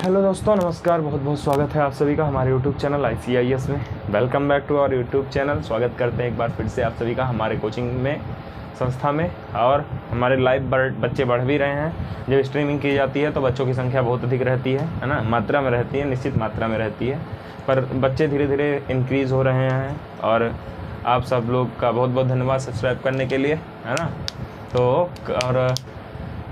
Hello दोस्तों, नमस्कार। बहुत बहुत स्वागत है आप सभी का हमारे यूट्यूब चैनल ICIS में। Welcome back to our YouTube channel. स्वागत करते हैं एक बार फिर से आप सभी का हमारे कोचिंग में, संस्था में। और हमारे लाइव बच्चे बढ़ भी रहे हैं। जब स्ट्रीमिंग की जाती है तो बच्चों की संख्या बहुत अधिक रहती है ना, मात्रा में रहती है, निश्चित मात्रा में रहती है, पर बच्चे धीरे धीरे इंक्रीज़ हो रहे हैं। और आप सब लोग का बहुत बहुत धन्यवाद सब्सक्राइब करने के लिए, है ना। तो और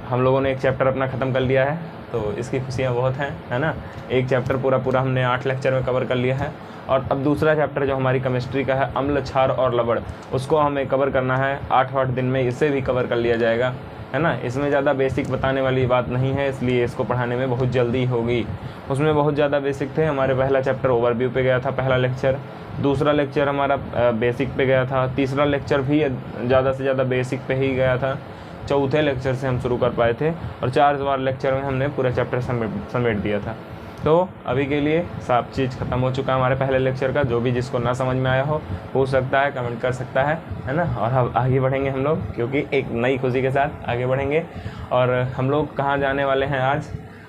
हम लोगों ने एक चैप्टर अपना ख़त्म कर लिया है, तो इसकी खुशियाँ बहुत हैं, है ना। एक चैप्टर पूरा हमने 8 लेक्चर में कवर कर लिया है। और अब दूसरा चैप्टर जो हमारी केमिस्ट्री का है, अम्ल, क्षार और लवण, उसको हमें कवर करना है 8 दिन में। इसे भी कवर कर लिया जाएगा, है ना। इसमें ज़्यादा बेसिक बताने वाली बात नहीं है, इसलिए इसको पढ़ाने में बहुत जल्दी होगी। उसमें बहुत ज़्यादा बेसिक थे। हमारे पहला चैप्टर ओवरव्यू पे गया था, पहला लेक्चर। दूसरा लेक्चर हमारा बेसिक पे गया था। तीसरा लेक्चर भी ज़्यादा से ज़्यादा बेसिक पे ही गया था। चौथे लेक्चर से हम शुरू कर पाए थे और 4 लेक्चर में हमने पूरा चैप्टर समेट दिया था। तो अभी के लिए सब चीज़ ख़त्म हो चुका है हमारे पहले लेक्चर का। जो भी जिसको ना समझ में आया हो पूछ सकता है, कमेंट कर सकता है ना। और अब आगे बढ़ेंगे हम लोग, क्योंकि एक नई खुशी के साथ आगे बढ़ेंगे। और हम लोग कहाँ जाने वाले हैं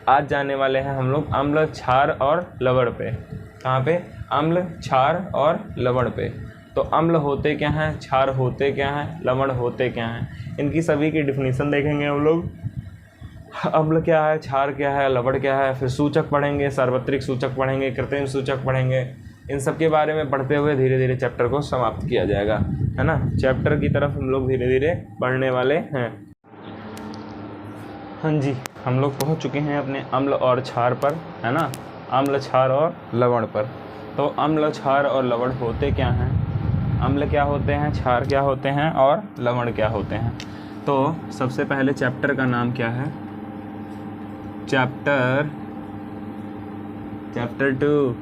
आज जाने वाले हैं हम लोग अम्ल, क्षार और लवण पे। कहाँ पे? अम्ल, क्षार और लवण पे। तो अम्ल होते क्या हैं, क्षार होते क्या हैं, लवण होते क्या हैं, इनकी सभी की डिफिनीसन देखेंगे हम लोग। अम्ल क्या है, क्षार क्या है, लवण क्या है, फिर सूचक पढ़ेंगे, सार्वत्रिक सूचक पढ़ेंगे, कृत्रिम सूचक पढ़ेंगे। इन सब के बारे में पढ़ते हुए धीरे धीरे चैप्टर को समाप्त किया जाएगा, है ना। चैप्टर की तरफ हम लोग धीरे धीरे बढ़ने वाले हैं। हाँ जी, हम लोग पहुँच चुके हैं अपने अम्ल और क्षार पर, है ना। अम्ल, क्षार और लवण पर। तो अम्ल, क्षार और लवण होते क्या हैं, अम्ल क्या होते हैं, क्षार क्या होते हैं और लवण क्या होते हैं। तो सबसे पहले चैप्टर का नाम क्या है? चैप्टर 2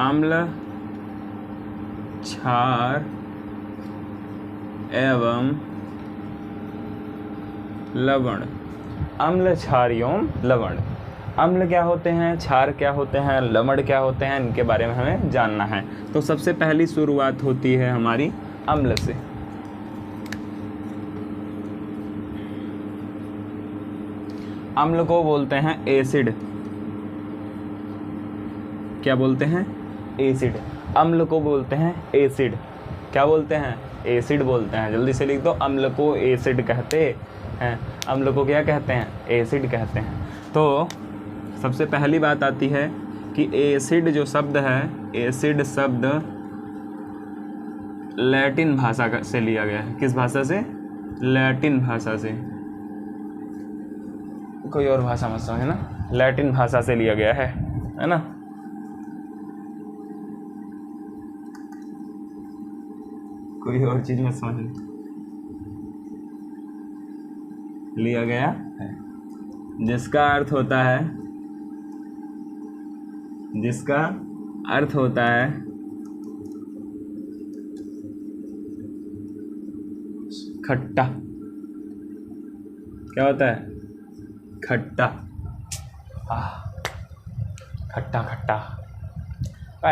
अम्ल, क्षार एवं लवण। अम्ल, क्षार एवं लवण। अम्ल क्या होते हैं, क्षार क्या होते हैं, लवण क्या होते हैं, इनके बारे में हमें जानना है। तो सबसे पहली शुरुआत होती है हमारी अम्ल से। अम्ल को बोलते हैं एसिड। क्या बोलते हैं? एसिड। अम्ल को बोलते हैं एसिड। क्या बोलते हैं? एसिड बोलते हैं। जल्दी से लिख दो, अम्ल को एसिड कहते हैं। अम्ल को क्या कहते हैं? एसिड कहते हैं। तो सबसे पहली बात आती है कि एसिड जो शब्द है, एसिड शब्द लैटिन भाषा से लिया गया है। किस भाषा से? लैटिन भाषा से। कोई और भाषा मत समझे ना, लैटिन भाषा से लिया गया है ना। कोई और चीज मत समझ, लिया गया है, जिसका अर्थ होता है खट्टा। क्या होता है? खट्टा। खट्टा खट्टा।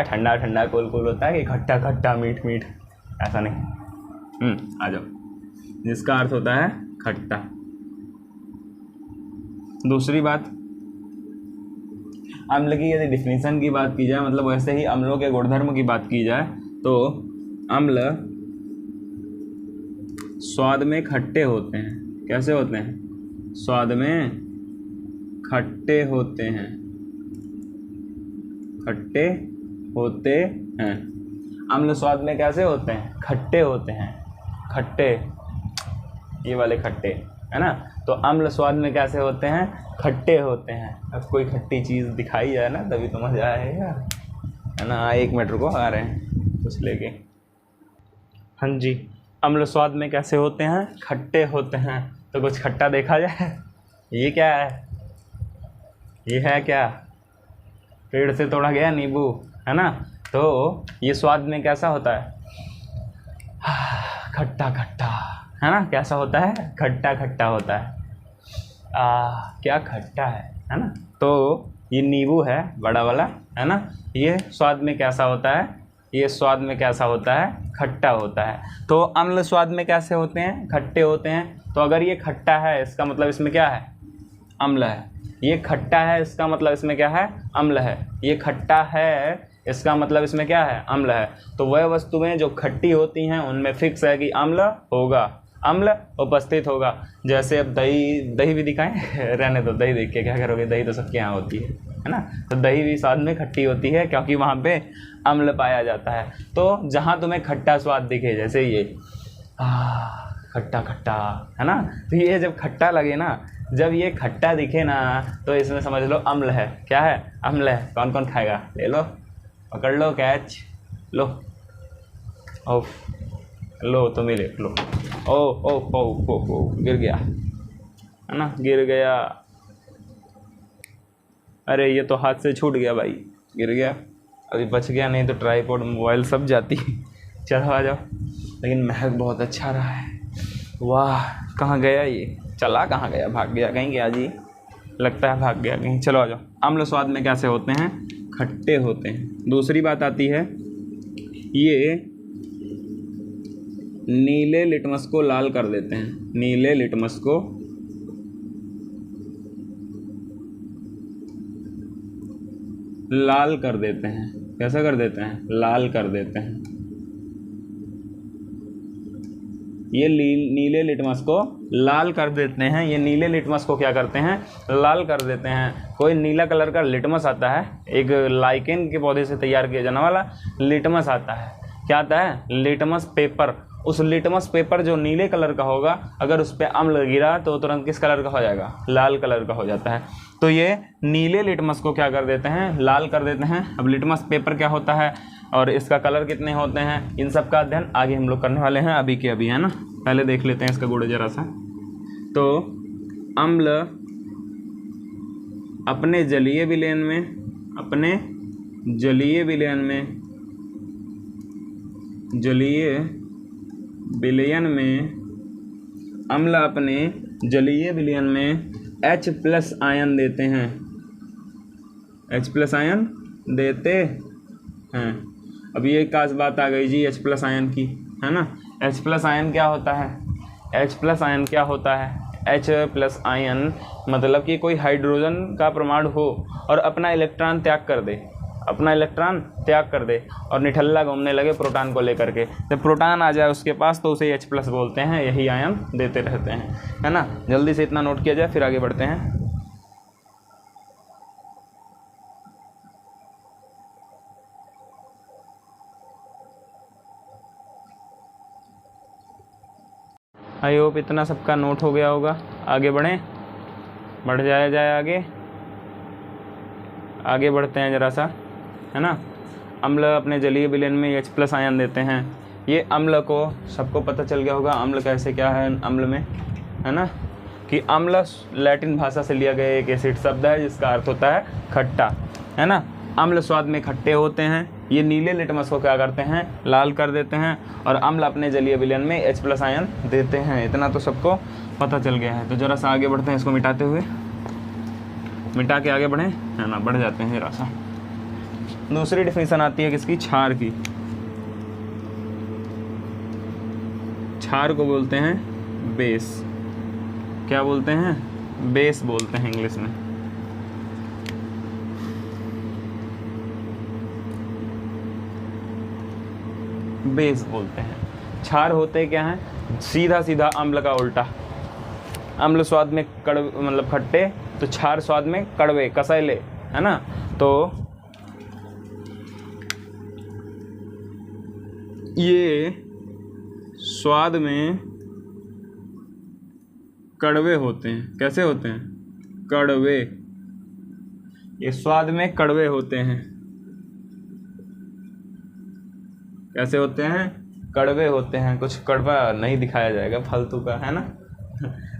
ठंडा ठंडा कोल कोल होता है कि खट्टा खट्टा मीठ मीठ, ऐसा नहीं। आ जाओ। जिसका अर्थ होता है खट्टा। दूसरी बात, अम्ल की यदि डिफिनीशन की बात की जाए, मतलब वैसे ही अम्लों के गुणधर्म की बात की जाए, तो अम्ल स्वाद में खट्टे होते हैं। कैसे होते हैं? स्वाद में खट्टे होते हैं। खट्टे होते हैं। अम्ल स्वाद में कैसे होते हैं? खट्टे होते हैं। खट्टे, ये वाले खट्टे, है ना। तो अम्ल स्वाद में कैसे होते हैं? खट्टे होते हैं। अब कोई खट्टी चीज़ दिखाई जाए ना, तभी तो मजा आएगा, है ना। 1 मिनट रुको, आ रहे हैं कुछ लेके। हाँ जी, अम्ल स्वाद में कैसे होते हैं? खट्टे होते हैं। तो कुछ खट्टा देखा जाए? ये क्या है? ये है क्या? पेड़ से तोड़ा गया नींबू, है ना। तो ये स्वाद में कैसा होता है? खट्टा खट्टा, है ना। कैसा होता है? खट्टा खट्टा होता है। क्या खट्टा है ना। तो ये नींबू है बड़ा वाला, है ना। ये स्वाद में कैसा होता है? ये स्वाद में कैसा होता है? खट्टा होता है। तो अम्ल स्वाद में कैसे होते हैं? खट्टे होते हैं। तो अगर ये खट्टा है, इसका मतलब इसमें क्या है? अम्ल है। ये खट्टा है, इसका मतलब इसमें क्या है, अम्ल है। ये खट्टा है, इसका मतलब इसमें क्या है, अम्ल है। तो वह वस्तुएं जो खट्टी होती हैं उनमें फिक्स है कि अम्ल होगा, अम्ल उपस्थित होगा। जैसे अब दही भी दिखाएं रहने दो, दही देख के क्या करोगे, दही तो सबके यहाँ होती है ना। तो दही भी स्वाद में खट्टी होती है क्योंकि वहाँ पे अम्ल पाया जाता है। तो जहाँ तुम्हें खट्टा स्वाद दिखे, जैसे ये खट्टा खट्टा है ना, तो ये जब खट्टा लगे ना, जब ये खट्टा दिखे ना, तो इसमें समझ लो अम्ल है। क्या है, अम्ल है। कौन कौन खाएगा, ले लो, पकड़ लो, कैच लो, ओफ लो, तुम ही ले लो। ओ ओ ओ ओ ओ गिर गया है ना, गिर गया। अरे ये तो हाथ से छूट गया भाई, गिर गया। अभी बच गया, नहीं तो ट्राईपॉड मोबाइल सब जाती। चलो आ जाओ। लेकिन महक बहुत अच्छा रहा है। वाह, कहाँ गया ये, चला कहाँ गया, भाग गया कहीं, गया जी, लगता है भाग गया कहीं। चलो आ जाओ। अम्ल स्वाद में कैसे होते हैं, खट्टे होते हैं। दूसरी बात आती है, ये नीले लिटमस को लाल कर देते हैं। नीले लिटमस को लाल कर देते हैं। कैसा कर देते हैं, लाल कर देते हैं। ये नीले लिटमस को लाल कर देते हैं। ये नीले लिटमस को क्या करते हैं, लाल कर देते हैं। कोई नीला कलर का लिटमस आता है, एक लाइकेन के पौधे से तैयार किया जाने वाला लिटमस आता है। क्या आता है, लिटमस पेपर। उस लिटमस पेपर जो नीले कलर का होगा, अगर उस पर अम्ल गिरा तो तुरंत किस कलर का हो जाएगा, लाल कलर का हो जाता है। तो ये नीले लिटमस को क्या कर देते हैं, लाल कर देते हैं। अब लिटमस पेपर क्या होता है और इसका कलर कितने होते हैं, इन सब का अध्ययन आगे हम लोग करने वाले हैं, अभी के अभी, है ना। पहले देख लेते हैं इसका गुण जरा सा। तो अम्ल अपने जलीय विलयन में, अपने जलीय विलयन में, जलीय विलयन में, अम्ल अपने जलीय विलयन में H+ आयन देते हैं। H+ आयन देते हैं। अब ये खास बात आ गई जी H+ आयन की, है ना। H+ आयन क्या होता है, H+ आयन क्या होता है, H+ आयन मतलब कि कोई हाइड्रोजन का परमाणु हो और अपना इलेक्ट्रॉन त्याग कर दे, अपना इलेक्ट्रॉन त्याग कर दे और निठल्ला घूमने लगे प्रोटॉन को लेकर के। जब प्रोटॉन आ जाए उसके पास तो उसे H+ बोलते हैं। यही आयन देते रहते हैं, है ना। जल्दी से इतना नोट किया जाए, फिर आगे बढ़ते हैं। आई होप इतना सबका नोट हो गया होगा। आगे बढ़ें, बढ़ जाए आगे, आगे बढ़ते हैं ज़रा सा, है ना। अम्ल अपने जलीय विलयन में H+ आयन देते हैं। ये अम्ल को सबको पता चल गया होगा, अम्ल कैसे क्या है अम्ल में, है ना, कि अम्ल लैटिन भाषा से लिया गया एक एसिड शब्द है जिसका अर्थ होता है खट्टा, है ना। अम्ल स्वाद में खट्टे होते हैं। ये नीले लिटमस को क्या करते हैं, लाल कर देते हैं। और अम्ल अपने जलीय विलयन में H+ आयन देते हैं। इतना तो सबको पता चल गया है। तो ज़रा सा आगे बढ़ते हैं, इसको मिटाते हुए, मिटा के आगे बढ़ें, है ना, बढ़ जाते हैं ज़रा सा। दूसरी डिफिनीशन आती है किसकी, क्षार की। क्षार को बोलते हैं बेस। क्या बोलते हैं, बेस बोलते हैं इंग्लिश में। बेस बोलते हैं। क्षार होते क्या हैं, सीधा सीधा अम्ल का उल्टा। अम्ल स्वाद में कड़वे मतलब खट्टे, तो क्षार स्वाद में कड़वे कसैले, है ना। तो ये स्वाद में कड़वे होते हैं। कैसे होते हैं, कड़वे। ये स्वाद में कड़वे होते हैं। कैसे होते हैं, कड़वे होते हैं। कुछ कड़वा नहीं दिखाया जाएगा फालतू का, है ना।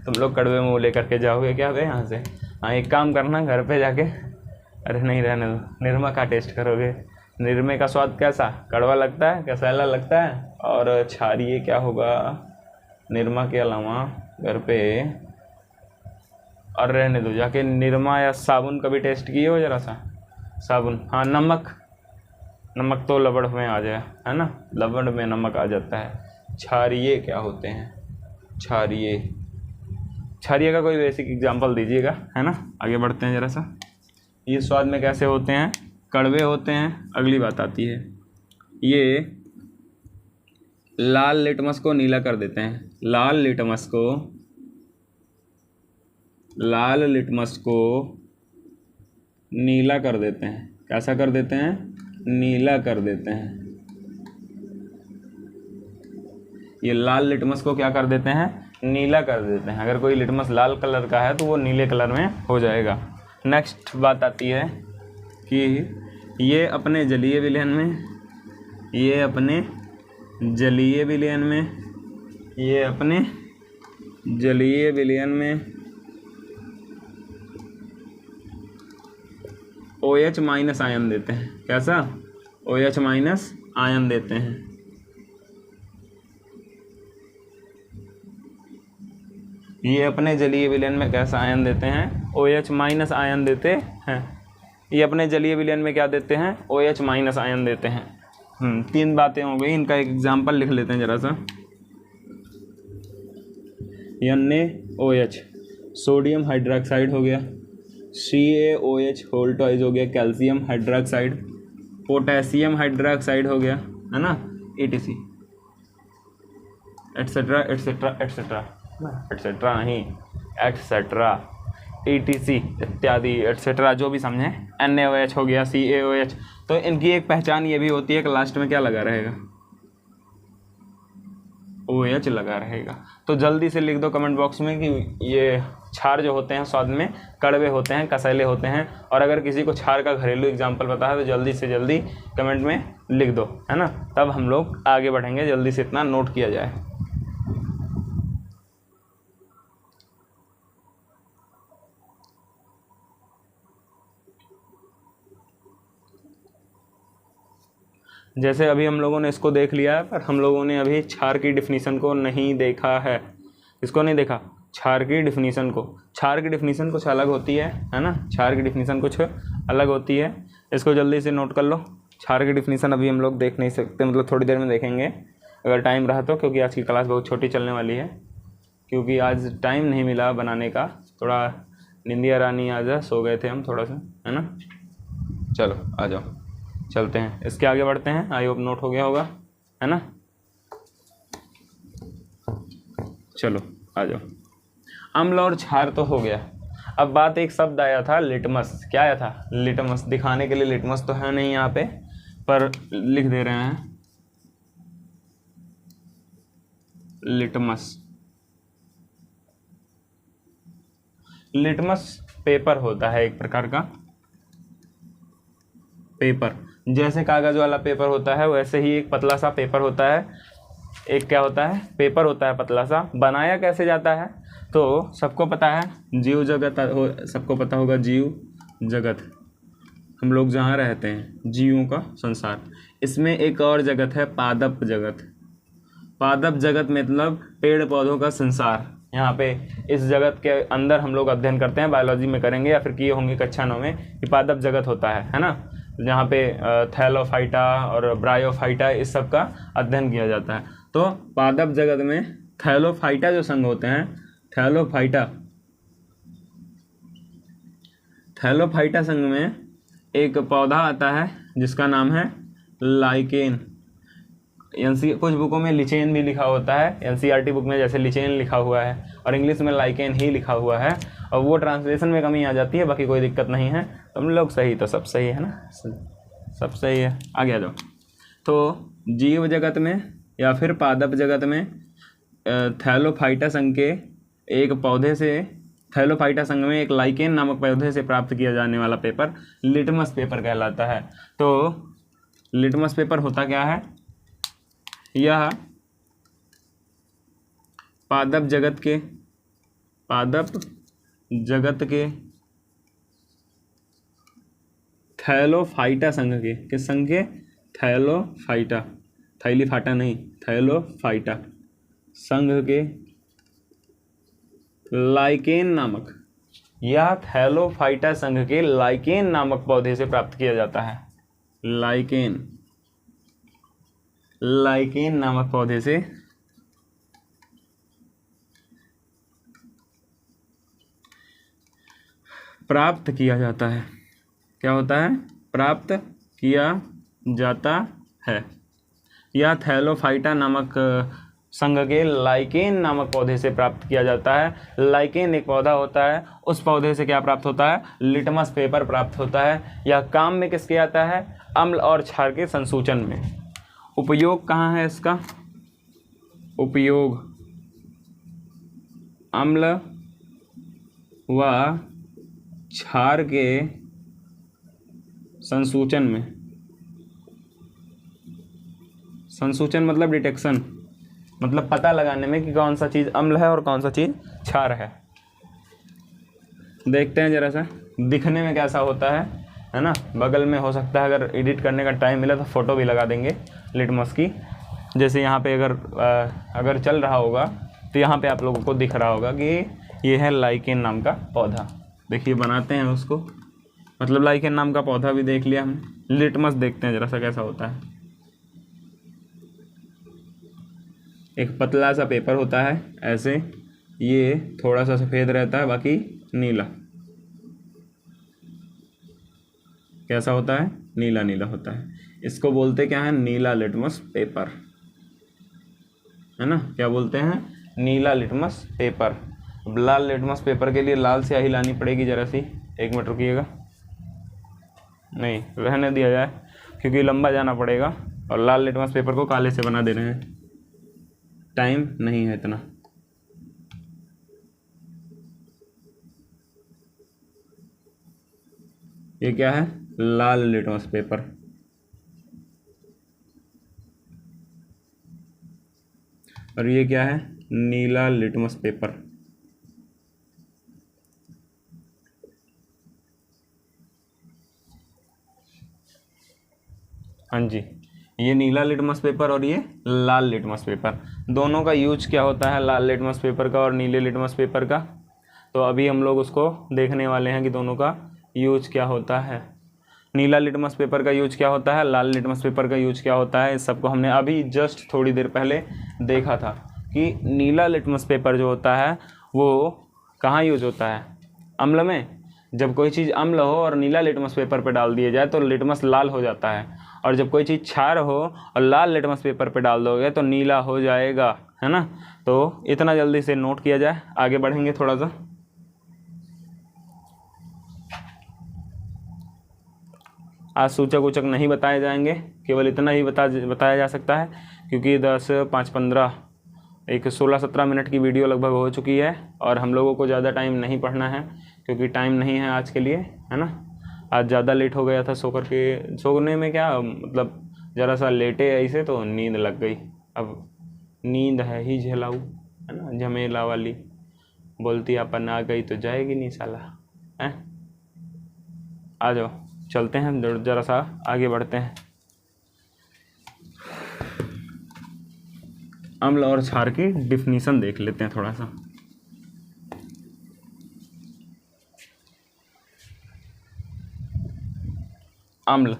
तुम लोग कड़वे मुँह लेकर के जाओगे क्या बे यहाँ से। हाँ, एक काम करना, घर पे जाके, अरे नहीं रहने दो, निरमा का टेस्ट करोगे। निरमे का स्वाद कैसा, कड़वा लगता है, कसैला लगता है। और क्षारीय क्या होगा, निरमा के अलावा घर पे। और रहने दो, जाके निरमा या साबुन कभी टेस्ट किए हो जरा सा, साबुन। हाँ, नमक, नमक तो लवण में आ जाए, है ना, लवण में नमक आ जाता है। क्षारीय क्या होते हैं, क्षारीय, क्षारीय का कोई बेसिक एग्जाम्पल दीजिएगा, है ना। आगे बढ़ते हैं जरा सा। ये स्वाद में कैसे होते हैं? कड़वे होते हैं। अगली बात आती है, ये लाल लिटमस को नीला कर देते हैं। लाल लिटमस को नीला कर देते हैं। कैसा कर देते हैं? नीला कर देते हैं। ये लाल लिटमस को क्या कर देते हैं? नीला कर देते हैं। अगर कोई लिटमस लाल कलर का है तो वो नीले कलर में हो जाएगा। नेक्स्ट बात आती है कि ये अपने जलीय विलयन में OH माइनस आयन देते हैं। कैसा? OH माइनस आयन देते हैं। ये अपने जलीय विलयन में कैसा आयन देते हैं? OH माइनस आयन देते हैं। ये अपने जलीय विलयन में क्या देते हैं? OH माइनस आयन देते हैं। 3 बातें हो गई। इनका एक एग्जाम्पल लिख लेते हैं जरा सा। NaOH सोडियम हाइड्रोक्साइड हो गया, CaOH होल टॉइज हो गया, कैल्शियम हाइड्रोक्साइड, पोटेशियम हाइड्रोक्साइड हो गया, है ना, ETC etcetera etcetera etcetera etcetera नहीं एटसेट्रा ETC इत्यादि एटसेट्रा, जो भी समझें। NaOH हो गया, CaOH। तो इनकी एक पहचान ये भी होती है कि लास्ट में क्या लगा रहेगा? OH लगा रहेगा। तो जल्दी से लिख दो कमेंट बॉक्स में कि ये क्षार जो होते हैं स्वाद में कड़वे होते हैं, कसैले होते हैं। और अगर किसी को क्षार का घरेलू एग्जाम्पल पता है तो जल्दी से जल्दी कमेंट में लिख दो, है ना। तब हम लोग आगे बढ़ेंगे। जल्दी से इतना नोट किया जाए। जैसे अभी हम लोगों ने इसको देख लिया है, पर हम लोगों ने अभी क्षार की डिफिनीशन को नहीं देखा है। इसको नहीं देखा, क्षार की डिफिनीशन को। क्षार की डिफिनीशन कुछ अलग होती है ना। क्षार की डिफिनीशन कुछ अलग होती है। इसको जल्दी से नोट कर लो। क्षार की डिफिनीशन अभी हम लोग देख नहीं सकते, मतलब थोड़ी देर में देखेंगे अगर टाइम रहा तो, क्योंकि आज की क्लास बहुत छोटी चलने वाली है। क्योंकि आज टाइम नहीं मिला बनाने का, थोड़ा निंदिया रानी आज सो गए थे हम थोड़ा सा, है ना। चलो आ जाओ, चलते हैं, इसके आगे बढ़ते हैं। आई होप नोट हो गया होगा, है ना। चलो आ जाओ। अम्ल और क्षार तो हो गया। अब बात, एक शब्द आया था लिटमस। क्या आया था? लिटमस। दिखाने के लिए लिटमस तो है नहीं यहाँ पे, पर लिख दे रहे हैं लिटमस। लिटमस पेपर होता है एक प्रकार का पेपर। जैसे कागज वाला पेपर होता है वैसे ही एक पतला सा पेपर होता है। एक क्या होता है? पेपर होता है पतला सा। बनाया कैसे जाता है? तो सबको पता है, जीव जगत सबको पता होगा। जीव जगत, हम लोग जहाँ रहते हैं, जीवों का संसार। इसमें एक और जगत है, पादप जगत। पादप जगत मतलब पेड़ पौधों का संसार। यहाँ पे इस जगत के अंदर हम लोग अध्ययन करते हैं, बायोलॉजी में करेंगे या फिर किए होंगे कक्षा 9 में, कि पादप जगत होता है ना। जहाँ पे थैलोफाइटा और ब्रायोफाइटा इस सब का अध्ययन किया जाता है। तो पादप जगत में थैलोफाइटा जो संघ होते हैं, थैलोफाइटा संघ में एक पौधा आता है जिसका नाम है लाइकेन। कुछ बुकों में लिचेन भी लिखा होता है। NCERT बुक में जैसे लिचेन लिखा हुआ है और इंग्लिश में लाइकेन ही लिखा हुआ है, और वो ट्रांसलेशन में कमी आ जाती है। बाकी कोई दिक्कत नहीं है। तुम लोग सही तो सब सही है ना, सब सही है। आगे आ जाओ। तो जीव जगत में या फिर पादप जगत में थैलोफाइटा संघ के एक पौधे से, थैलोफाइटा संघ में एक लाइकेन नामक पौधे से प्राप्त किया जाने वाला पेपर लिटमस पेपर कहलाता है। तो लिटमस पेपर होता क्या है? यह पादप जगत के थैलोफाइटा संघ के, किस संघ के? थैलोफाइटा, थैलीफाटा नहीं, थैलोफाइटा संघ के लाइकेन नामक, यह थैलोफाइटा संघ के लाइकेन नामक पौधे से प्राप्त किया जाता है। लाइकेन नामक पौधे से प्राप्त किया जाता है। क्या होता है? प्राप्त किया जाता है। यह थैलोफाइटा नामक संघ के लाइकेन नामक पौधे से प्राप्त किया जाता है। लाइकेन एक पौधा होता है, उस पौधे से क्या प्राप्त होता है? लिटमस पेपर प्राप्त होता है। यह काम में किसके आता है? अम्ल और क्षार के संसूचन में। उपयोग कहाँ है इसका? उपयोग अम्ल व क्षार के संसूचन में। संसूचन मतलब डिटेक्शन, मतलब पता लगाने में कि कौन सा चीज़ अम्ल है और कौन सा चीज़ क्षार है। देखते हैं जरा सा दिखने में कैसा होता है ना। बगल में हो सकता है, अगर एडिट करने का टाइम मिला तो फ़ोटो भी लगा देंगे लिटमस की। जैसे यहाँ पे अगर चल रहा होगा तो यहाँ पे आप लोगों को दिख रहा होगा कि ये है लाइकेन नाम का पौधा। देखिए बनाते हैं उसको, मतलब लाइकेन नाम का पौधा भी देख लिया हमने। लिटमस देखते हैं जरा सा कैसा होता है। एक पतला सा पेपर होता है ऐसे, ये थोड़ा सा सफ़ेद रहता है, बाकी नीला। कैसा होता है? नीला नीला होता है। इसको बोलते क्या है? नीला लिटमस पेपर, है ना। क्या बोलते हैं? नीला लिटमस पेपर। लाल लिटमस पेपर के लिए लाल स्याही लानी पड़ेगी जरा सी। 1 मिनट रुकिएगा, नहीं रहने दिया जाए क्योंकि लंबा जाना पड़ेगा, और लाल लिटमस पेपर को काले से बना दे रहे हैं, टाइम नहीं है इतना। ये क्या है? लाल लिटमस पेपर। और ये क्या है? नीला लिटमस पेपर। हाँ जी, ये नीला लिटमस पेपर और ये लाल लिटमस पेपर। दोनों का यूज क्या होता है, लाल लिटमस पेपर का और नीले लिटमस पेपर का? तो अभी हम लोग उसको देखने वाले हैं कि दोनों का यूज क्या होता है। नीला लिटमस पेपर का यूज क्या होता है, लाल लिटमस पेपर का यूज क्या होता है, इस सबको हमने अभी जस्ट थोड़ी देर पहले देखा था कि नीला लिटमस पेपर जो होता है वो कहाँ यूज होता है? अम्ल में। जब कोई चीज़ अम्ल हो और नीला लिटमस पेपर पर डाल दिया जाए तो लिटमस लाल हो जाता है, और जब कोई चीज़ क्षार हो और लाल लिटमस पेपर पे डाल दोगे तो नीला हो जाएगा, है ना। तो इतना जल्दी से नोट किया जाए, आगे बढ़ेंगे थोड़ा सा। आज सूचक वूचक नहीं बताए जाएंगे, केवल इतना ही बताया जा सकता है क्योंकि 10, 5, 15 एक 16-17 मिनट की वीडियो लगभग हो चुकी है, और हम लोगों को ज़्यादा टाइम नहीं पढ़ना है क्योंकि टाइम नहीं है आज के लिए, है ना। आज ज़्यादा लेट हो गया था सोने में, क्या मतलब ज़रा सा लेटे ऐसे तो नींद लग गई। अब नींद है ही झेलाऊ, है ना, झमेला वाली। बोलती अपन आ गई तो जाएगी नहीं साला, हैं। आ जाओ चलते हैं, ज़रा सा आगे बढ़ते हैं। अम्ल और क्षार की डिफिनीशन देख लेते हैं थोड़ा सा। अम्ल,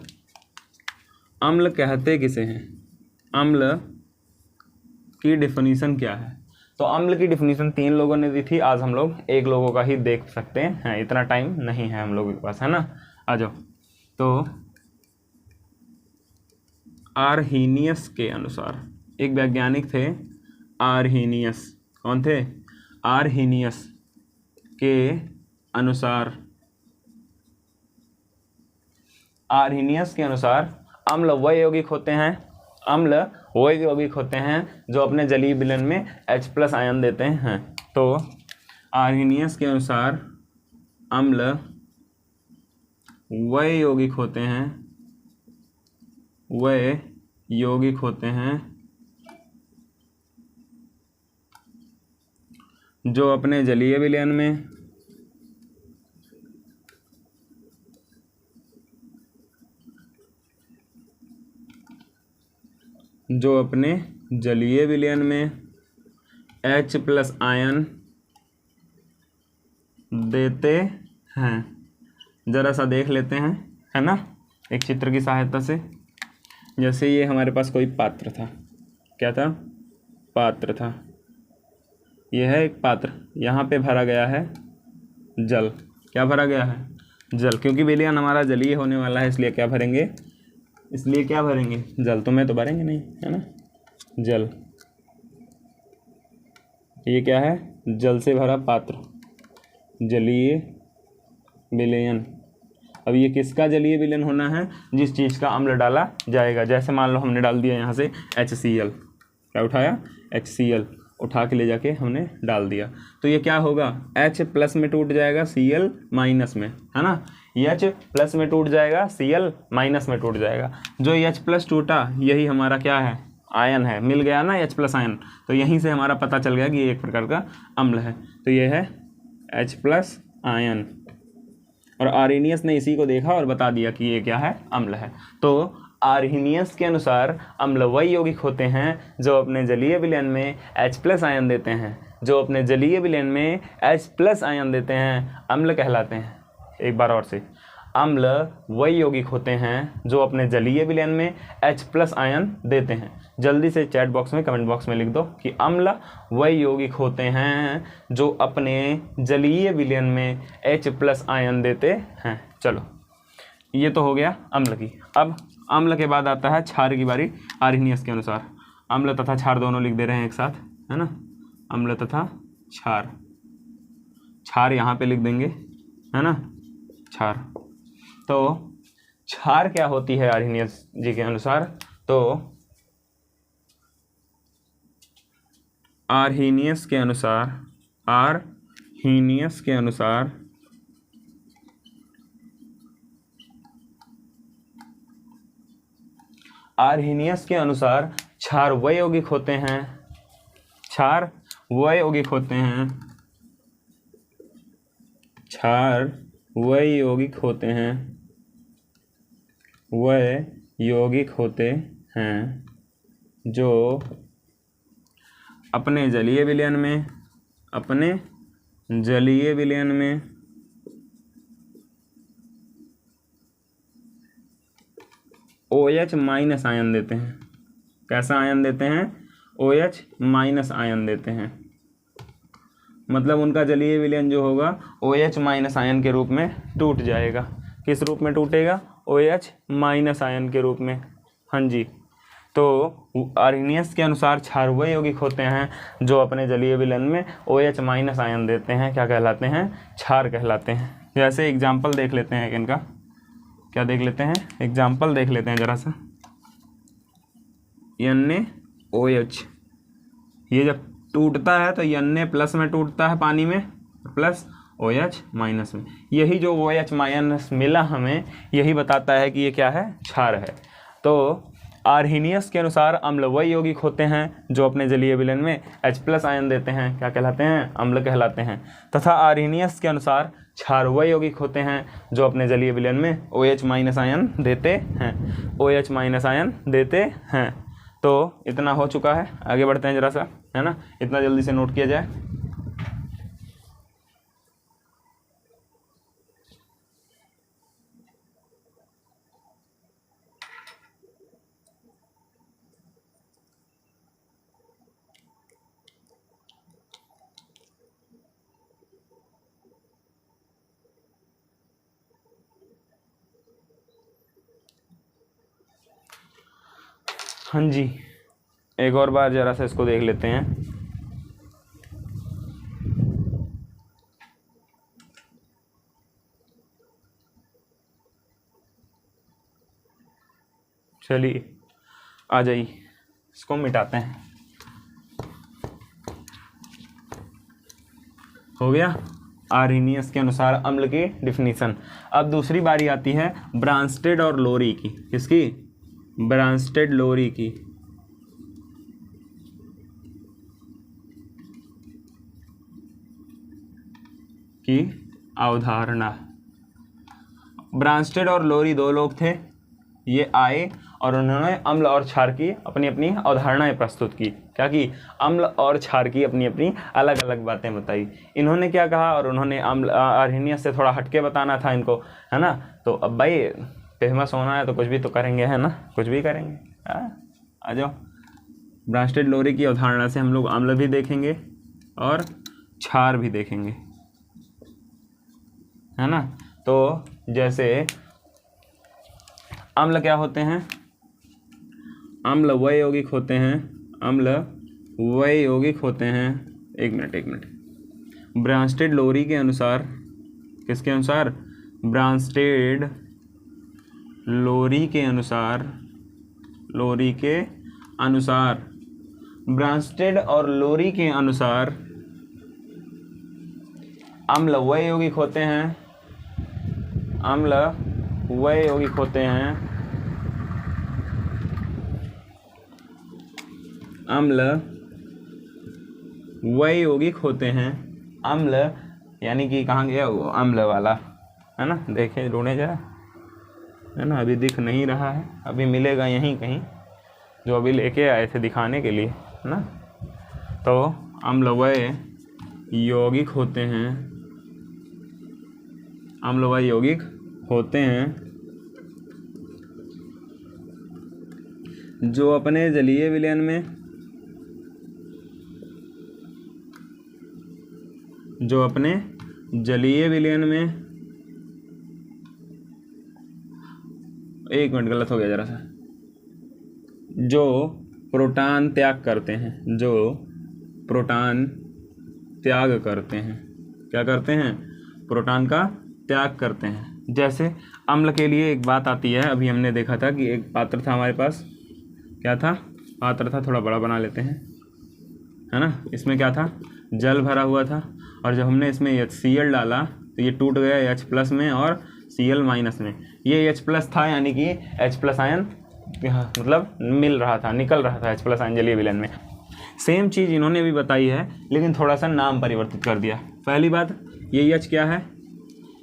अम्ल कहते किसे हैं? अम्ल की डिफिनीशन क्या है? तो अम्ल की डिफिनीशन 3 लोगों ने दी थी, आज हम लोग 1 लोगों का ही देख सकते हैं, इतना टाइम नहीं है हम लोगों के पास, है ना। आ जाओ। तो आर्हीनियस के अनुसार, एक वैज्ञानिक थे आर्हीनियस। कौन थे? आर्हीनियस के अनुसार, आर्हीनियस के अनुसार अम्ल वह यौगिक होते हैं, अम्ल वह यौगिक होते हैं जो अपने जलीय विलयन में H+ आयन देते हैं। तो आर्हीनियस के अनुसार अम्ल वह यौगिक होते हैं, वह यौगिक होते हैं जो अपने जलीय विलयन में H+ आयन देते हैं। ज़रा सा देख लेते हैं, है ना, एक चित्र की सहायता से। जैसे ये हमारे पास कोई पात्र था, क्या था? पात्र था। यह है एक पात्र, यहाँ पे भरा गया है जल, क्या भरा गया है? जल, क्योंकि विलयन हमारा जलीय होने वाला है, इसलिए क्या भरेंगे? इसलिए क्या भरेंगे? जल। तो मैं तो भरेंगे नहीं, है ना, जल। ये क्या है? जल से भरा पात्र, जलीय विलयन। अब ये किसका जलीय विलयन होना है? जिस चीज़ का अम्ल डाला जाएगा। जैसे मान लो हमने डाल दिया यहाँ से HCl, क्या उठाया? HCl उठा के ले जाके हमने डाल दिया, तो ये क्या होगा? H प्लस में टूट जाएगा Cl माइनस में, है ना। H प्लस में टूट जाएगा, Cl माइनस में टूट जाएगा। जो H प्लस टूटा यही हमारा क्या है? आयन है। मिल गया ना H प्लस आयन, तो यहीं से हमारा पता चल गया कि ये एक प्रकार का अम्ल है। तो ये है H प्लस आयन, और आर्हेनियस ने इसी को देखा और बता दिया कि ये क्या है? अम्ल है। तो आर्हेनियस के अनुसार अम्ल वही यौगिक होते हैं जो अपने जलीय विलयन में H प्लस आयन देते हैं। जो अपने जलीय विलयन में H प्लस आयन देते हैं अम्ल कहलाते हैं। एक बार और से, अम्ल वही यौगिक होते हैं जो अपने जलीय विलयन में H प्लस आयन देते हैं। जल्दी से चैट बॉक्स में, कमेंट बॉक्स में लिख दो कि अम्ल वही यौगिक होते हैं जो अपने जलीय विलयन में H प्लस आयन देते हैं। चलो, ये तो हो गया अम्ल की। अब अम्ल के बाद आता है क्षार की बारी। आर्हेनियस के अनुसार अम्ल तथा क्षार दोनों लिख दे रहे हैं एक साथ, है ना। अम्ल तथा क्षार, क्षार यहाँ पे लिख देंगे, है ना, क्षार। तो क्षार क्या होती है आर्हेनियस जी के अनुसार? तो आर्हेनियस के अनुसार, आर्हेनियस के अनुसार आर्हेनियस के अनुसार क्षार वह यौगिक होते हैं, क्षार वह यौगिक होते हैं, क्षार वह यौगिक होते हैं, वह यौगिक होते हैं जो अपने जलीय विलयन में, अपने जलीय विलयन में OH माइनस आयन देते हैं। कैसा आयन देते हैं? OH माइनस आयन देते हैं। मतलब उनका जलीय विलयन जो होगा OH माइनस आयन के रूप में टूट जाएगा। किस रूप में टूटेगा? OH माइनस आयन के रूप में। हाँ जी। तो आर्हेनियस के अनुसार क्षार वह यौगिक होते हैं जो अपने जलीय विलयन में OH माइनस आयन देते हैं। क्या कहलाते हैं? क्षार कहलाते हैं। जैसे एग्जाम्पल देख लेते हैं इनका। क्या देख लेते हैं? एग्जाम्पल देख लेते हैं ज़रा सा। NaOH, ये जब टूटता है तो Na प्लस में टूटता है पानी में, प्लस OH माइनस में। यही जो OH माइनस मिला हमें, यही बताता है कि ये क्या है? क्षार है। तो आर्हेनियस के अनुसार अम्ल वह यौगिक होते हैं जो अपने जलीय विलयन में H प्लस आयन देते हैं। क्या कहलाते हैं? अम्ल कहलाते हैं। तथा आर्हेनियस के अनुसार क्षार वह यौगिक होते हैं जो अपने जलीय विलयन में OH माइनस आयन देते हैं, OH माइनस आयन देते हैं। तो इतना हो चुका है, आगे बढ़ते हैं ज़रा सा, है ना। इतना जल्दी से नोट किया जाए। हाँ जी, एक और बार ज़रा सा इसको देख लेते हैं। चलिए आ जाइए, इसको मिटाते हैं। हो गया आर्हेनियस के अनुसार अम्ल की डिफिनीशन। अब दूसरी बारी आती है ब्रांस्टेड और लोरी की। किसकी? ब्रांस्टेड लोरी की अवधारणा। ब्रांस्टेड और लोरी दो लोग थे, ये आए और उन्होंने अम्ल और क्षार की अपनी अपनी अवधारणाएं प्रस्तुत की। क्या की? अम्ल और क्षार की अपनी अपनी अलग अलग बातें बताई। इन्होंने क्या कहा, और उन्होंने अम्ल आर्हेनियस से थोड़ा हटके बताना था इनको, है ना। तो अब भाई फेमस होना है तो कुछ भी तो करेंगे, है ना, कुछ भी करेंगे। आ जाओ। ब्रांस्टेड लोरी की अवधारणा से हम लोग अम्ल भी देखेंगे और क्षार भी देखेंगे, है ना। तो जैसे अम्ल क्या होते हैं, अम्ल वह यौगिक होते हैं, अम्ल वह यौगिक होते हैं। एक मिनट ब्रांस्टेड लोरी के अनुसार, किसके अनुसार, ब्रांस्टेड लोरी के अनुसार, लोरी के अनुसार, ब्रांस्टेड और लोरी के अनुसार अम्ल वह यौगिक होते हैं, अम्ल वह यौगिक होते हैं, अम्ल वह यौगिक होते हैं। अम्ल यानी कि कहाँ गया वो अम्ल वाला, है ना, देखें ढूंढे जरा, है ना, अभी दिख नहीं रहा है, अभी मिलेगा यहीं कहीं, जो अभी लेके आए थे दिखाने के लिए, है ना। तो अम्ल वह यौगिक होते हैं, अम्ल वह यौगिक होते हैं जो अपने जलीय विलयन में, जो अपने जलीय विलयन में, एक मिनट गलत हो गया जरा सा, जो प्रोटॉन त्याग करते हैं, जो प्रोटॉन त्याग करते हैं, क्या करते हैं, प्रोटॉन का त्याग करते हैं। जैसे अम्ल के लिए एक बात आती है, अभी हमने देखा था कि एक पात्र था हमारे पास, क्या था, पात्र था, थोड़ा बड़ा बना लेते हैं, है ना, इसमें क्या था, जल भरा हुआ था, और जब हमने इसमें HCl डाला तो ये टूट गया H+ में और Cl- में। ये H+ था यानी कि H+ आयन मतलब मिल रहा था, निकल रहा था H+ आयन जलीय विलयन में। सेम चीज़ इन्होंने भी बताई है, लेकिन थोड़ा सा नाम परिवर्तित कर दिया। पहली बात, ये H क्या है,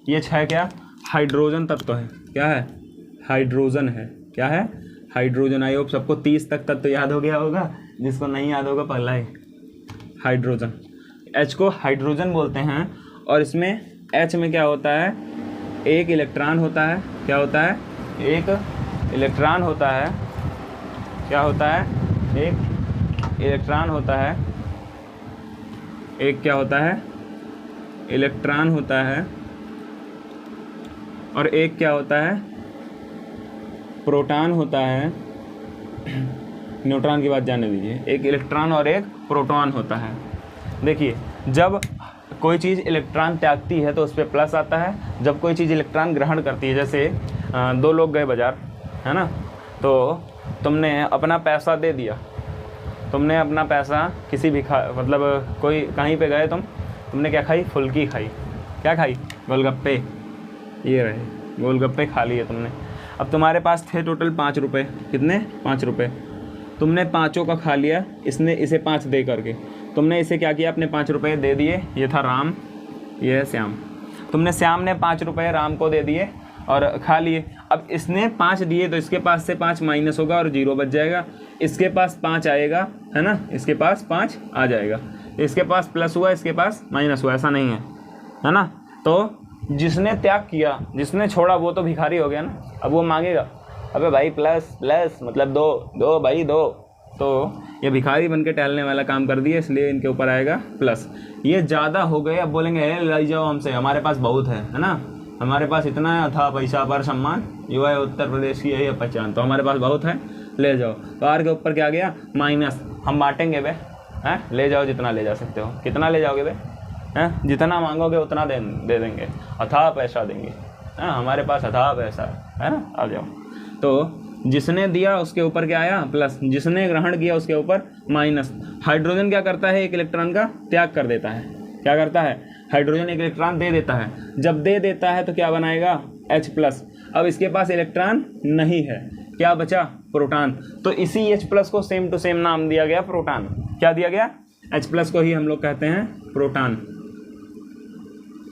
ये है क्या, हाइड्रोजन तत्व है, क्या है, हाइड्रोजन है, क्या है, हाइड्रोजन। आई होप सबको 30 तक तत्व याद हो गया होगा, जिसको नहीं याद होगा पहला ही हाइड्रोजन। H को हाइड्रोजन बोलते हैं, और इसमें H में क्या होता है, एक इलेक्ट्रॉन होता है, क्या होता है, एक इलेक्ट्रॉन होता है, क्या होता है, एक इलेक्ट्रॉन होता है, एक क्या होता है, इलेक्ट्रॉन होता है, और एक क्या होता है, प्रोटॉन होता है। न्यूट्रॉन की बात जाने दीजिए, एक इलेक्ट्रॉन और एक प्रोटॉन होता है। देखिए, जब कोई चीज़ इलेक्ट्रॉन त्यागती है तो उस पर प्लस आता है, जब कोई चीज़ इलेक्ट्रॉन ग्रहण करती है, जैसे दो लोग गए बाज़ार, है ना, तो तुमने अपना पैसा दे दिया, तुमने अपना पैसा किसी भी मतलब कोई कहीं पे गए तुमने क्या खाई, फुल्की खाई, क्या खाई, गोलगप्पे, ये रहे गोलगप्पे खा लिए तुमने। अब तुम्हारे पास थे टोटल 5 रुपये, कितने, 5 रुपये, तुमने पाँचों का खा लिया, इसने इसे 5 दे करके, तुमने इसे क्या किया, अपने 5 रुपये दे दिए, ये था राम, ये है श्याम, तुमने श्याम ने 5 रुपये राम को दे दिए और खा लिए। अब इसने 5 दिए तो इसके पास से 5 माइनस होगा और 0 बच जाएगा, इसके पास 5 आएगा, है ना, इसके पास 5 आ जाएगा, इसके पास प्लस हुआ, इसके पास माइनस हुआ, ऐसा नहीं है ना। तो जिसने त्याग किया, जिसने छोड़ा, वो तो भिखारी हो गया ना। अब वो मांगेगा, अबे भाई प्लस प्लस मतलब दो भाई दो, तो ये भिखारी बन के टहलने वाला काम कर दिए, इसलिए इनके ऊपर आएगा प्लस। ये ज़्यादा हो गए, अब बोलेंगे ले जाओ हमसे, हमारे पास बहुत है ना, हमारे पास इतना था पैसा पर सम्मान, युवा उत्तर प्रदेश की यही पहचान, तो हमारे पास बहुत है, ले जाओ। तो आर के ऊपर क्या गया, माइनस, हम बांटेंगे बे, हैं, ले जाओ जितना ले जा सकते हो, कितना ले जाओगे बे, हैं, जितना मांगोगे उतना दे देंगे, अथाह पैसा देंगे, हैं, हमारे पास अथाह पैसा है ना, आ जाओ। तो जिसने दिया उसके ऊपर क्या आया, प्लस, जिसने ग्रहण किया उसके ऊपर माइनस। हाइड्रोजन क्या करता है, एक इलेक्ट्रॉन का त्याग कर देता है, क्या करता है, हाइड्रोजन एक इलेक्ट्रॉन दे देता है, जब दे देता है तो क्या बनाएगा, H+। अब इसके पास इलेक्ट्रॉन नहीं है, क्या बचा, प्रोटॉन, तो इसी H+ को सेम टू सेम नाम दिया गया प्रोटॉन, क्या दिया गया, H+ को ही हम लोग कहते हैं प्रोटॉन।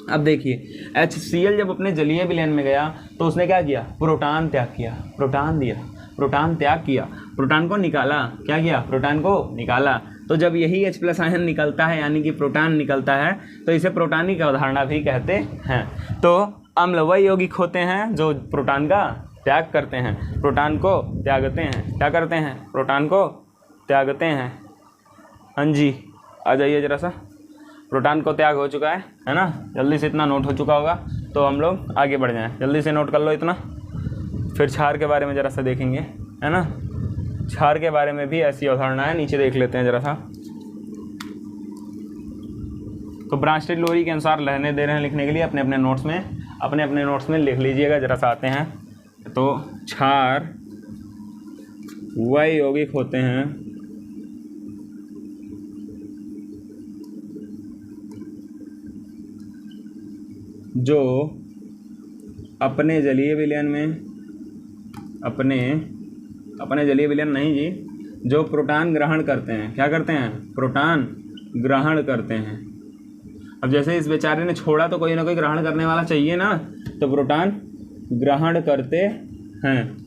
अब देखिए, HCl जब अपने जलीय विलयन में गया तो उसने क्या किया, प्रोटॉन त्याग किया, प्रोटॉन दिया, प्रोटॉन त्याग किया, प्रोटॉन को निकाला, क्या किया, प्रोटॉन को निकाला। तो जब यही H+ आयन निकलता है यानी कि प्रोटॉन निकलता है, तो इसे प्रोटॉनिक अवधारणा भी कहते हैं। तो अम्ल वह यौगिक होते हैं जो प्रोटॉन का त्याग करते हैं, प्रोटॉन को त्यागते हैं, क्या करते हैं, प्रोटॉन को त्यागते हैं। हाँ जी, आ जाइए जरा सा, प्रोटॉन को त्याग हो चुका है ना, जल्दी से इतना नोट हो चुका होगा। तो हम लोग आगे बढ़ जाएं। जल्दी से नोट कर लो इतना, फिर क्षार के बारे में ज़रा सा देखेंगे, है ना। क्षार के बारे में भी ऐसी अवधारणा है, नीचे देख लेते हैं ज़रा सा। तो ब्रांस्टेड लोरी के अनुसार रहने दे रहे हैं लिखने के लिए अपने अपने नोट्स में लिख लीजिएगा। ज़रा सा आते हैं तो क्षार वह यौगिक होते हैं जो अपने जलीय विलयन में अपने जलीय विलयन नहीं जी, जो प्रोटॉन ग्रहण करते हैं। क्या करते हैं? प्रोटॉन ग्रहण करते हैं। अब जैसे इस बेचारे ने छोड़ा तो कोई ना कोई ग्रहण करने वाला चाहिए ना, तो प्रोटॉन ग्रहण करते हैं।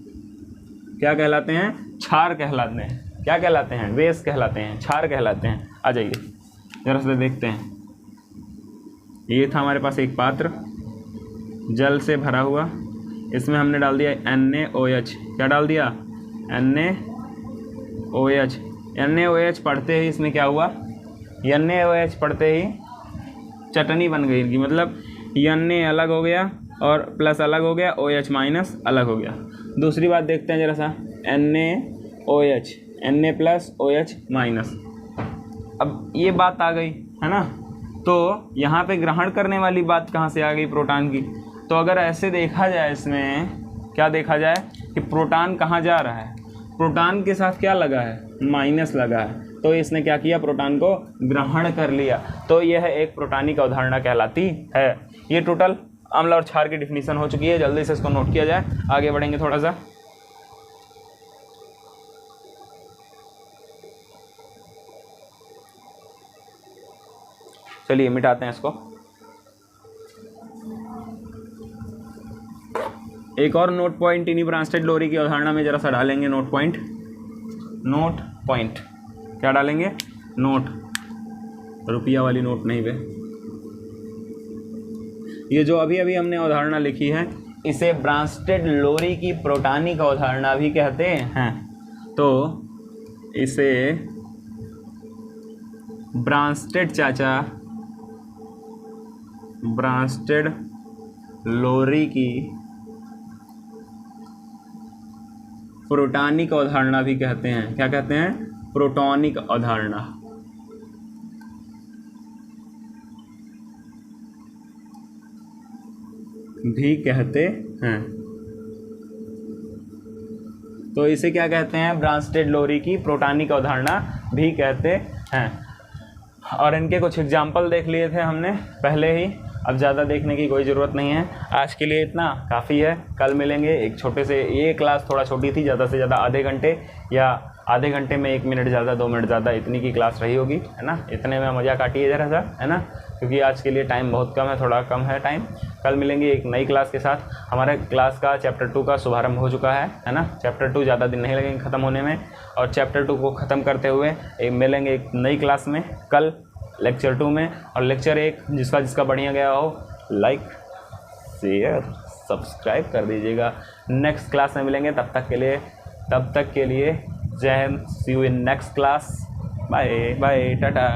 क्या कहलाते हैं? क्षार कहलाते हैं। क्या कहलाते हैं? बेस कहलाते हैं, क्षार कहलाते हैं। आ जाइए जरा से देखते हैं। ये था हमारे पास एक पात्र जल से भरा हुआ, इसमें हमने डाल दिया NaOH। क्या डाल दिया? NaOH। NaOH पढ़ते ही इसमें क्या हुआ? NaOH पढ़ते ही चटनी बन गई इनकी, मतलब Na अलग हो गया और प्लस अलग हो गया, OH माइनस अलग हो गया। दूसरी बात देखते हैं जरा सा, NaOH, Na plus OH minus. अब ये बात आ गई, है ना। तो यहाँ पे ग्रहण करने वाली बात कहाँ से आ गई? प्रोटॉन की। तो अगर ऐसे देखा जाए, इसमें क्या देखा जाए कि प्रोटॉन कहाँ जा रहा है? प्रोटॉन के साथ क्या लगा है? माइनस लगा है। तो इसने क्या किया? प्रोटॉन को ग्रहण कर लिया। तो यह एक प्रोटॉनिक अवधारणा कहलाती है। ये टोटल अम्ल और क्षार की डिफिनीशन हो चुकी है। जल्दी से इसको नोट किया जाए, आगे बढ़ेंगे थोड़ा सा। चलिए मिटाते हैं इसको। एक और नोट पॉइंट इन्हीं ब्रांस्टेड लोरी की अवधारणा में जरा सा डालेंगे। नोट पॉइंट क्या डालेंगे? नोट, रुपया वाली नोट नहीं बे। ये जो अभी अभी हमने अवधारणा लिखी है, इसे ब्रांस्टेड लोरी की प्रोटॉनिक अवधारणा भी कहते हैं। तो इसे ब्रांस्टेड लोरी की प्रोटॉनिक अवधारणा भी कहते हैं। क्या कहते हैं? प्रोटॉनिक अवधारणा। भी कहते हैं। तो इसे क्या कहते हैं? ब्रांस्टेड लोरी की प्रोटॉनिक अवधारणा भी कहते हैं। और इनके कुछ एग्जाम्पल देख लिए थे हमने पहले ही, अब ज़्यादा देखने की कोई ज़रूरत नहीं है। आज के लिए इतना काफ़ी है। कल मिलेंगे एक छोटे से, ये क्लास थोड़ा छोटी थी, ज़्यादा से ज़्यादा आधे घंटे या आधे घंटे में 1 मिनट ज़्यादा 2 मिनट ज़्यादा इतनी की क्लास रही होगी, है ना। इतने में मज़ा काटिए ज़रा सा, है ना, क्योंकि आज के लिए टाइम बहुत कम है, थोड़ा कम है टाइम। कल मिलेंगे एक नई क्लास के साथ। हमारे क्लास का चैप्टर 2 का शुभारंभ हो चुका है ना। चैप्टर 2 ज़्यादा दिन नहीं लगेंगे ख़त्म होने में, और चैप्टर 2 को ख़त्म करते हुए मिलेंगे एक नई क्लास में कल, लेक्चर 2 में। और लेक्चर 1 जिसका बढ़िया गया हो, लाइक शेयर सब्सक्राइब कर दीजिएगा। नेक्स्ट क्लास में मिलेंगे, तब तक के लिए Jai Hind. See you in next class. Bye bye, Tata.